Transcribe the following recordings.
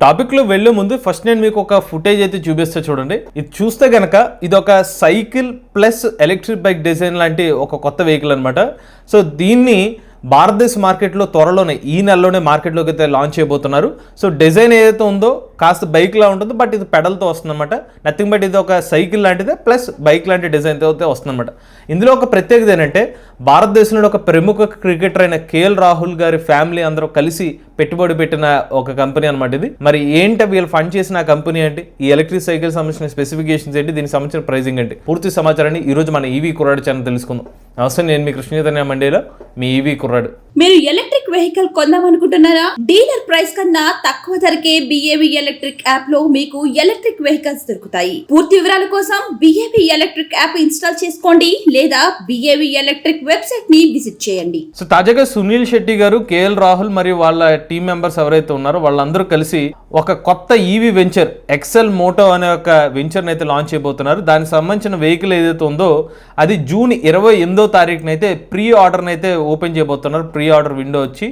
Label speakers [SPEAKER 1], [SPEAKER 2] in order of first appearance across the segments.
[SPEAKER 1] Topic లో వెళ్లే ముందు ఫస్ట్ నేను మీకు ఒక ఫుటేజ్ అయితే చూపిస్తే చూడండి. ఇది చూస్తే గనక ఇది ఒక cycle plus electric bike design లాంటి ఒక కొత్త వెహికల్ అనమాట. సో దీన్ని భారతదేశ మార్కెట్లో త్వరలోనే ఈ నెలలోనే మార్కెట్లోకి అయితే లాంచ్ చేయబోతున్నారు. సో డిజైన్ ఏదైతే ఉందో కాస్త బైక్లా ఉంటుంది, బట్ ఇది పెడల్తో వస్తుందన్నమాట. నథింగ్ బట్ ఇది ఒక సైకిల్ లాంటిదే ప్లస్ బైక్ లాంటి డిజైన్తో అయితే వస్తుందన్నమాట. ఇందులో ఒక ప్రత్యేకత ఏంటంటే భారతదేశంలో ఒక ప్రముఖ క్రికెటర్ అయిన కేఎల్ రాహుల్ గారి ఫ్యామిలీ అందరూ కలిసి పెట్టుబడి పెట్టిన ఒక కంపెనీ అనమాట ఇది. మరి ఏంటి వీళ్ళు ఫండ్ చేసిన కంపెనీ ఏంటి, ఈ ఎలక్ట్రిక్ సైకిల్ సంబంధించిన స్పెసిఫికేషన్స్ ఏంటి, దీనికి సంబంధించిన ప్రైజింగ్ ఏంటి, పూర్తి సమాచారాన్ని ఈ రోజు మన ఈవీ కుర్రాడు ఛానల్ తెలుసుకుందాం. నమస్తే, నేను మీ కృష్ణ చైతన్య మండేలో మీ ఈవీ కుర్రాడు.
[SPEAKER 2] మీరు ఎలక్ట్రిక్ వెహికల్ కొందామనుకుంటున్నారా? డీలర్ ప్రైస్ కన్నా తక్కువ ధరకే BAV ఎలక్ట్రిక్ యాప్ లో మీకు ఎలక్ట్రిక్ వెహికల్స్ దొరుకుతాయి. పూర్తి వివరాల కోసం BAV ఎలక్ట్రిక్ యాప్ ఇన్స్టాల్ చేసుకోండి లేదా BAV ఎలక్ట్రిక్ వెబ్సైట్ ని విజిట్ చేయండి.
[SPEAKER 1] సో తాజాగా సునీల్ శెట్టి గారు, కేఎల్ రాహుల్ మరియు వాళ్ళ టీం మెంబర్స్ ఎవరైతే ఉన్నారో వాళ్ళందరూ కలిసి ఒక కొత్త ఈవీ వెంచర్ ఎక్సెల్ మోటో అనే ఒక వెంచర్ అయితే లాంచ్ చేయబోతున్నారు. దానికి సంబంధించిన వెహికల్ ఏదైతే ఉందో అది జూన్ 28వ తారీఖున అయితే ప్రీ ఆర్డర్ అయితే ఓపెన్ చేయబోతున్నారు. ప్రీ ఆర్డర్ విండో వచ్చి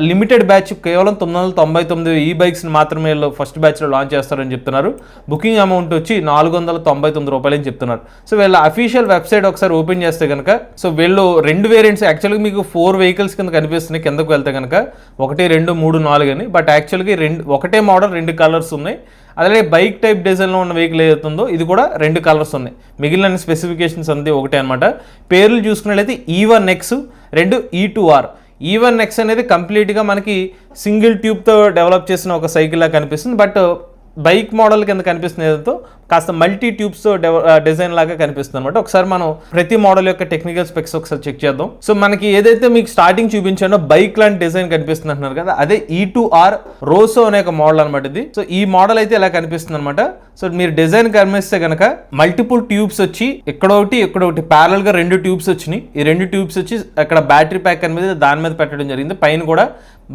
[SPEAKER 1] లిమిటెడ్ బ్యాచ్ కేవలం 999 ఈ బైక్స్ని మాత్రమే ఫస్ట్ బ్యాచ్లో లాంచ్ చేస్తారని చెప్తున్నారు. బుకింగ్ అమౌంట్ వచ్చి 499 రూపాయలు అని చెప్తున్నారు. సో వీళ్ళ అఫీషియల్ వెబ్సైట్ ఒకసారి ఓపెన్ చేస్తే కనుక సో వీళ్ళు 2 వేరియంట్స్ యాక్చువల్గా మీకు 4 వెహికల్స్ కింద కనిపిస్తున్నాయి కిందకు వెళ్తే కనుక 1, 2, 3, 4 అని. బట్ యాక్చువల్గా ఒకటే మోడల్ 2 కలర్స్ ఉన్నాయి. అలాగే బైక్ టైప్ డిజైన్లో ఉన్న వెహికల్ ఏదైతుందో ఇది కూడా 2 కలర్స్ ఉన్నాయి. మిగిలిన స్పెసిఫికేషన్స్ అంతే ఒకటే అనమాట. పేర్లు చూసుకున్నట్లయితే E1X, 2 E2R. E1X అనేది కంప్లీట్గా మనకి సింగిల్ ట్యూబ్తో డెవలప్ చేసిన ఒక సైకిల్లా కనిపిస్తుంది. బట్ బైక్ మోడల్ కింద కనిపిస్తుంది ఏదో కాస్త మల్టీ ట్యూబ్స్తో డిజైన్ లాగా కనిపిస్తుంది అనమాట. ఒకసారి మనం ప్రతి మోడల్ యొక్క టెక్నికల్ స్పెక్స్ ఒకసారి చెక్ చేద్దాం. సో మనకి ఏదైతే మీకు స్టార్టింగ్ చూపించానో బైక్ లాంటి డిజైన్ కనిపిస్తుంది అంటున్నారు కదా, అదే E2R రోసో అనే ఒక మోడల్ అనమాట ఇది. సో ఈ మోడల్ అయితే ఇలా కనిపిస్తుంది అనమాట. సో మీరు డిజైన్ గమనిస్తే కనుక మల్టిపుల్ ట్యూబ్స్ వచ్చి ఇక్కడొకటి ప్యారల్ గా 2 ట్యూబ్స్ వచ్చినాయి. ఈ 2 ట్యూబ్స్ వచ్చి అక్కడ బ్యాటరీ ప్యాక్ అనేది దాని మీద పెట్టడం జరిగింది. పైన కూడా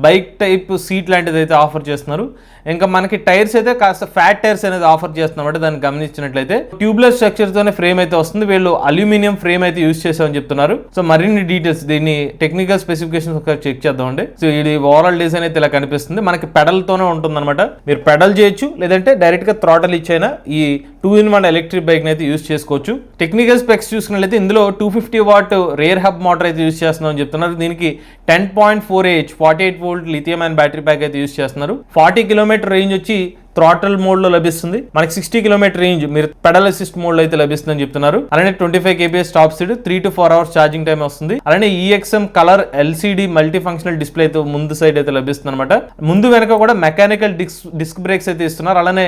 [SPEAKER 1] బైక్ టైప్ సీట్ లాంటిది అయితే ఆఫర్ చేస్తున్నారు. ఇంకా మనకి టైర్స్ అయితే కాస్త ఫ్యాట్ టైర్స్ అనేది ఆఫర్ చేస్తున్నమాట. దాన్ని గమనించినట్లయితే ట్యూబ్లెస్ స్ట్రక్చర్ తోనే ఫ్రేమ్ అయితే వస్తుంది. వీళ్ళు అల్యూమినియం ఫ్రేమ్ అయితే యూజ్ చేసామని చెప్తున్నారు. సో మరిన్ని డీటెయిల్స్ దీన్ని టెక్నికల్ స్పెసిఫికేషన్స్ ఒకసారి చెక్ చేద్దామండి. సో ఇది ఓవరాల్ డిజైన్ అయితే ఇలా కనిపిస్తుంది. మనకి పెడల్ తోనే ఉంటుంది అనమాట. మీరు పెడల్ చేయొచ్చు, లేదంటే డైరెక్ట్ గా థ్రాటల్ ఇచ్చైనా ఈ 2-in-1 ఎలక్ట్రిక్ బైక్ అయితే యూజ్ చేసుకోవచ్చు. టెక్నికల్ స్పెక్స్ చూసుకున్నట్లయితే ఇందులో 250 వాట్ రేర్ హబ్ మోటార్ అయితే యూజ్ చేస్తున్నాం అని చెప్తున్నారు. దీనికి 10.4Ah 48 volt lithium and battery pack అయితే యూజ్ చేస్తున్నారు. 40 కిలోమీటర్ రేంజ్ వచ్చి థ్రాటల్ మోడ్ లో లభిస్తుంది. మనకి 60 కిలోమీటర్ రేంజ్ మీరు పెడల్ అసిస్ట్ మోడ్ లో అయితే లభిస్తుందని చెప్తున్నారు. అలానే 25 kbs top speed, 3 to 4 hours charging time వస్తుంది. అలానే EXM colour LCD multi functional display అయితే ముందు సైడ్ అయితే లభిస్తుంది అనమాట. ముందు వెనక కూడా మెకానికల్ డిస్క్ బ్రేక్స్ అయితే ఇస్తున్నారు. అలానే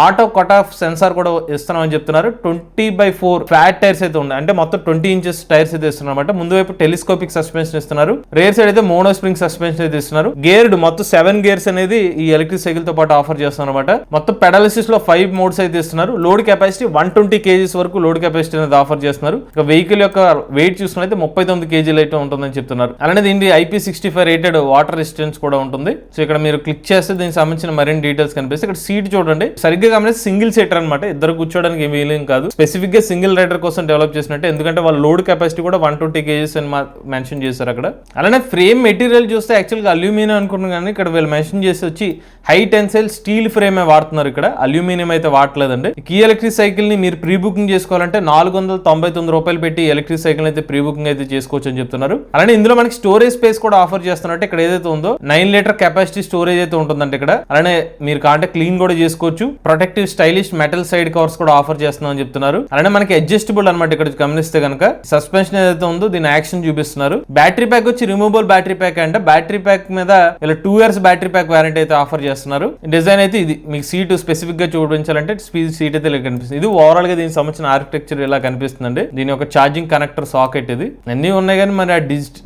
[SPEAKER 1] ఆటో కట్ ఆఫ్ సెన్సార్ కూడా ఇస్తున్నామని చెప్తున్నారు. 20/4 ఫ్లాట్ టైర్స్ అయితే ఉన్నాయి, అంటే మొత్తం 20 ఇంచెస్ టైర్స్ అయితే ఇస్తున్నారు అనమాట. ముందు వైపు టెలిస్కోపిక్ సస్పెన్షన్ ఇస్తున్నారు. రేర్ సైడ్ అయితే మోనో స్ప్రింగ్ సస్పెన్షన్ అయితే ఇస్తున్నారు. గేర్డ్ మొత్తం 7 గేర్స్ అనేది ఈ ఎలక్ట్రిక్ సైకిల్ తో పాటు ఆఫర్ చేస్తున్నారు అనమాట. మొత్తం పెడలిసిస్ లో 5 మోడ్స్ అయితే ఇస్తున్నారు. లోడ్ కెపాసిటీ 120 kgs వరకు లోడ్ కెపాసిటీ అనేది ఆఫర్ చేస్తున్నారు. ఇక వెహికల్ యొక్క వెయిట్ చూసుకున్నైతే 39 kg అయితే ఉంటుందని చెప్తున్నారు. అలానే దీనికి IP65 రేటెడ్ వాటర్ రెసిస్టెన్స్ కూడా ఉంటుంది. సో ఇక్కడ మీరు క్లిక్ చేస్తే దీనికి సంబంధించిన మరిన్ని డీటెయిల్స్ కనిపిస్తాయి. ఇక్కడ సీట్ చూడండి, సరిగ్గా గమనిస్తే సింగిల్ సీటర్ అనమాట. ఇద్దరు కూర్చోడానికి ఏమీ వీలు కాదు. స్పెసిఫిక్ గా సింగిల్ రైడర్ కోసం డెవలప్ చేసినట్టే, ఎందుకంటే వాళ్ళ లోడ్ కెపాసిటీ కూడా 120 kgs అని మెన్షన్ చేశారు అక్కడ. అలానే ఫ్రేమ్ మెటీరియల్ చూస్తే యాక్చువల్గా అల్యూమినియం అనుకున్నాను, కానీ ఇక్కడ వీళ్ళు మెన్షన్ చేసి వచ్చి హై టెన్సైల్ స్టీల్ ఫ్రేమ్ వాడుతున్నారు. ఇక్కడ అల్యూమినియం అయితే వాడలేదండి. ఈ ఎలక్ట్రిక్ సైకిల్ ని మీరు ప్రీ బుకింగ్ చేసుకోవాలంటే 499 రూపాయలు పెట్టి ఎలక్ట్రిక్ సైకిల్ అయితే ప్రీ బుకింగ్ అయితే చేసుకోవచ్చు అని చెప్తున్నారు. అలానే ఇందులో మనకి స్టోరేజ్ స్పేస్ కూడా ఆఫర్ చేస్తున్నట్టు ఇక్కడ ఏదైతే ఉందో 9 లీటర్ కెపాసిటీ స్టోరేజ్ అయితే ఉంటుందంటే ఇక్కడ. అలానే మీరు కాంటే క్లీన్ కూడా చేసుకోవచ్చు. Protective stylish metal side covers కూడా ఆఫర్ చేస్తున్నాం అని చెప్తున్నారు. అలానే మనకి అడ్జస్టబుల్ అనమాట. ఇక్కడ గమనిస్తే కనుక సస్పెన్షన్ ఏదైతే ఉందో దీని యాక్షన్ చూపిస్తున్నారు. బ్యాటరీ ప్యాక్ వచ్చి రిమూవబుల్ బ్యాటరీ ప్యాక్ అంటే బ్యాటరీ ప్యాక్ మీద ఇలా 2 years బ్యాటరీ ప్యాక్ వారంటీ అయితే ఆఫర్ చేస్తున్నారు. డిజైన్ అయితే ఇది మీకు సీట్ స్పెసిఫిక్ గా చూపించాలంటే సీట్ అయితే ఇలా కనిపిస్తుంది. ఇది ఓవరాల్ గా దీనికి సంబంధించిన ఆర్కిటెక్చర్ ఇలా కనిపిస్తుందండి. దీని ఒక ఛార్జింగ్ కనెక్టర్ సాకెట్ ఇది అన్ని ఉన్నాయి, కానీ మరి ఆ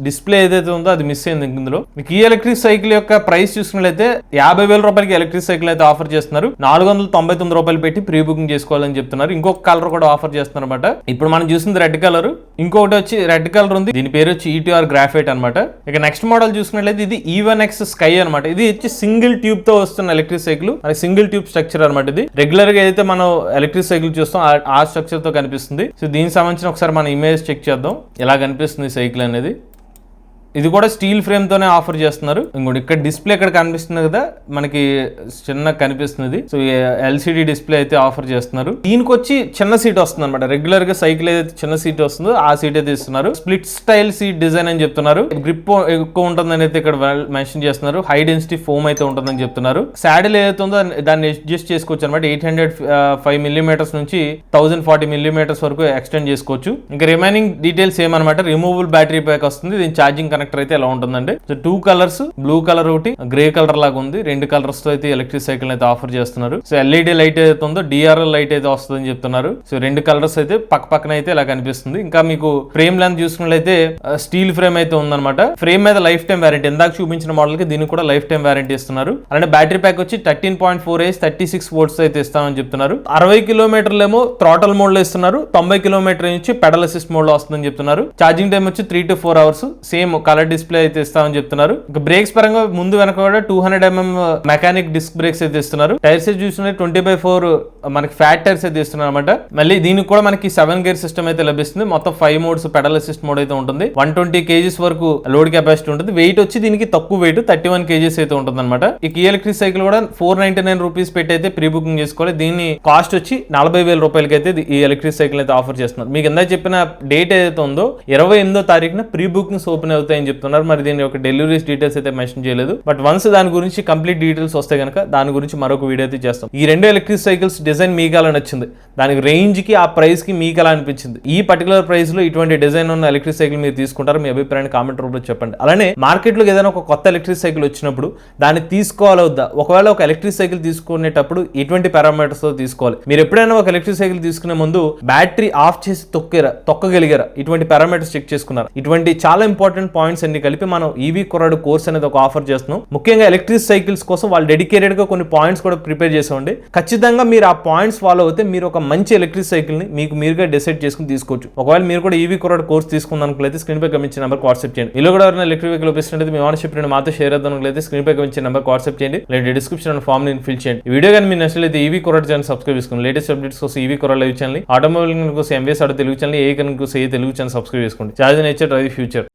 [SPEAKER 1] డిస్ప్లే ఏదైతే ఉందో అది మిస్ అయింది ఇందులో. మీకు ఈ ఎలక్ట్రిక్ సైకిల్ యొక్క ప్రైస్ చూసుకున్నట్లయితే 50,000 రూపాయలకి ఎలక్ట్రిక్ సైకిల్ అయితే ఆఫర్ చేస్తున్నారు. 499 రూపాయలు పెట్టి ప్రీ బుకింగ్ చేసుకోవాలని చెప్తున్నారు. ఇంకొక కలర్ కూడా ఆఫర్ చేస్తున్నారు అనమాట. ఇప్పుడు మనం చూసింది రెడ్ కలర్, ఇంకొకటి వచ్చి రెడ్ కలర్ ఉంది. దీని పేరు వచ్చి E2R గ్రాఫైట్ అనమాట. ఇక నెక్స్ట్ మోడల్ చూసుకున్నట్లయితే ఇది E1X స్కై అనమాట. ఇది వచ్చి సింగిల్ ట్యూబ్ తో వస్తున్న electric cycle, single tube structure అనమాట. ఇది రెగ్యులర్ గా ఏదైతే మనం ఎలక్ట్రిక్ సైకిల్ చూస్తాం ఆ స్ట్రక్చర్ తో కనిపిస్తుంది. సో దీనికి సంబంధించిన ఒకసారి మన ఇమేజ్ చెక్ చేద్దాం ఎలా కనిపిస్తుంది సైకిల్ అనేది. ఇది కూడా స్టీల్ ఫ్రేమ్ తోనే ఆఫర్ చేస్తున్నారు. ఇంకోటి ఇక్కడ డిస్ప్లే ఇక్కడ కనిపిస్తుంది కదా, మనకి చిన్న కనిపిస్తుంది. సో ఎల్సిడి డిస్ప్లే అయితే ఆఫర్ చేస్తున్నారు. దీనికి వచ్చి చిన్న సీట్ వస్తుంది అనమాట. రెగ్యులర్ గా సైకిల్ ఏదైతే చిన్న సీట్ వస్తుందో ఆ సీట్ అయితే ఇస్తున్నారు. స్ప్లిట్ స్టైల్ సీట్ డిజైన్ అని చెప్తున్నారు. గ్రిప్ ఎక్కువ ఉంటుందని అయితే ఇక్కడ మెన్షన్ చేస్తున్నారు. హై డెన్సిటీ ఫోమ్ అయితే ఉంటుందని చెప్తున్నారు. సాడిల్ ఏదైతే ఉందో దాన్ని అడ్జస్ట్ చేసుకోవచ్చు అనమాట. 805 మిల్లీమీటర్స్ నుంచి 1040 మిల్లీమీటర్స్ వరకు ఎక్స్టెండ్ చేసుకోవచ్చు. ఇంకా రిమైనింగ్ డీటెయిల్స్ ఏమన్నమాట, రిమూవబుల్ బ్యాటరీ ప్యాక్ వస్తుంది. దీని ఛార్జింగ్ కనెక్టర్ అయితే ఎలా ఉంటుందండి. సో 2 కలర్స్, బ్లూ కలర్ ఒకటి, గ్రే కలర్ లాగా ఉంది. 2 కలర్స్ తో అయితే ఎలక్ట్రిక్ సైకిల్ అయితే ఆఫర్ చేస్తున్నారు. సో ఎల్ఈడి లైట్ ఏదైతే ఉందో డిఆర్ఎల్ లైట్ అయితే వస్తుందని చెప్తున్నారు. సో 2 కలర్స్ అయితే పక్కన అయితే ఇలా కనిపిస్తుంది. ఇంకా మీకు ఫ్రేమ్ లెంత్ చూసుకున్నట్లయితే స్టీల్ ఫ్రేమ్ అయితే ఉందన్నమాట. ఫ్రేమ్ మీద లైఫ్ టైం వారంటీ, ఇందాక చూపించిన మోడల్ కి దీనికి కూడా లైఫ్ టైం వారంటీ ఇస్తున్నారు. అలానే బ్యాటరీ ప్యాక్ వచ్చి 13.4 36 వోల్ట్స్ అయితే ఇస్తామని చెప్తున్నారు. 60 కిలోమీటర్లు ఏమో థ్రాటల్ మోడ్ లో ఇస్తున్నారు. 90 కిలోమీటర్ నుంచి పెడల్ అసిస్ట్ మోడ్ లో వస్తుందని చెప్తున్నారు. ఛార్జింగ్ టైం వచ్చి 3 to 4 hours. Same colour display అయితే ఇస్తామని చెప్తున్నారు. ఇంకా బ్రేక్స్ పరంగా ముందు వెనక కూడా 200 mm మెకానిక్ డిస్క్ బ్రేక్స్ అయితే ఇస్తున్నారు. టైర్స్ చూసుకుంటే 20/4 మనకి ఫ్యాట్ టైర్స్ అయితే ఇస్తున్నారు అనమాట. మళ్ళీ దీనికి కూడా మనకి 7 గేర్ సిస్టమ్ అయితే లభిస్తుంది. మొత్తం 5 మోడ్స్ పెడల్ అసిస్ట్ మోడ్ అయితే ఉంటుంది. 120 kgs వరకు లోడ్ కెపాసిటీ ఉంటుంది. వెయిట్ వచ్చి దీనికి తక్కువ వెయిట్ 31 kgs అయితే ఉంటుంది అనమాట. ఈ కీ ఎలక్ట్రిక్ సైకిల్ కూడా 499 రూపీస్ పెట్టి అయితే ప్రీ బుకింగ్ చేసుకోవాలి. దీని కాస్ట్ వచ్చి 40,000 రూపాయలకి అయితే ఈ ఎలక్ట్రిక్ సైకిల్ అయితే ఆఫర్ చేస్తున్నారు. మీకు ఎంత చెప్పిన డేట్ ఏదైతే ఉందో 28వ తారీఖున ప్రీ బుకింగ్స్ ఓపెన్ అవుతాయని చెప్తున్నారు. మరి దీని యొక్క డెలివరీస్ డీటెయిల్స్ అయితే మెన్షన్ చేయలేదు. బట్ వన్స్ దాని గురించి కంప్లీట్ డీటెయిల్స్ వస్తే కనుక దాని గురించి మరొక వీడియో అయితే చేస్తాం. ఈ 2 ఎలక్ట్రిక్ సైకిల్స్ డిజైన్ మీకు ఎలా నచ్చింది, దానికి రేంజ్ కి ఆ ప్రైస్ కి మీకు ఎలా అనిపించింది, ఈ పర్టికులర్ ప్రైస్ లో ఇటువంటి డిజైన్ ఉన్న ఎలక్ట్రిక్ సైకిల్ మీరు తీసుకుంటారు, మీ అభిప్రాయాన్ని కామెంట్ రూపంలో చెప్పండి. అలానే మార్కెట్ లో ఏదైనా ఒక కొత్త ఎలక్ట్రిక్ సైకిల్ వచ్చినప్పుడు దాన్ని తీసుకోవాలా వద్దా, ఒకవేళ ఒక ఎలక్ట్రిక్ సైకిల్ తీసుకునేటప్పుడు ఎటువంటి పారామీటర్స్ తో తీసుకోవాలి, మీరు ఎప్పుడైనా ఒక ఎలక్ట్రిక్ సైకిల్ తీసుకునే ముందు బ్యాటరీ ఆఫ్ చేసి తొక్కగలిగారా, ఇటువంటి పారామీటర్స్ చెక్ చేసుకున్నారు. ఇటువంటి చాలా ఇంపార్టెంట్ పాయింట్స్ అన్ని కలిపి మనం ఈవీ కుర్రాడు కోర్స్ అనేది ఒక ఆఫర్ చేస్తున్నాం. ముఖ్యంగా ఎలక్ట్రిక్ సైకిల్స్ కోసం వాళ్ళు డెడికేటెడ్ గా కొన్ని పాయింట్స్ కూడా ప్రిపేర్ చేసామండి. ఖచ్చితంగా మీరు ఆ పాయింట్స్ ఫాలో అయితే మీరు ఒక మంచి ఎలక్ట్రిక్ సైకిల్ ని మీకు మీరుగా డిసైడ్ చేసుకుని తీసుకోవచ్చు. ఒకవేళ మీరు కూడా ఈవీ కుర్రాడు కోర్స్ తీసుకున్నట్లయితే స్క్రీన్ పై గమనించిన నెంబర్ వాట్సాప్ చేయండి. ఇలా కూడా ఎవరైనా ఎలక్ట్రిక్ వెహికల్ ఉపయోగిస్తున్నట్లయితే మీ ఓనర్షిప్ మాతో షేర్ అవుతున్నట్లయితే స్క్రీన్ పై గమనించిన నెంబర్ వాట్సాప్ చేయండి. లేదా డిస్క్రిప్షన్ ఫామ్ ని ఫిల్ చేయండి. ఈ వీడియో కానీ మీ నచ్చినట్లయితే ఈవీ కుర్రాడు ఛానల్ సబ్స్క్రైబ్ చేసుకోండి. లేటెస్ట్ అప్డేట్స్ కోసం ఈవీ కుర్రాడు లైవ్ ఛానల్, ఆటోమొబైల్ కోసం ఎంవీఎస్ ఆటో తెలుగు ఛానల్, ఏ కనుక కోసం ఏ తెలుగు ఛానల్ సబ్స్క్రైబ్ చేసుకోండి. Charge nature drive future.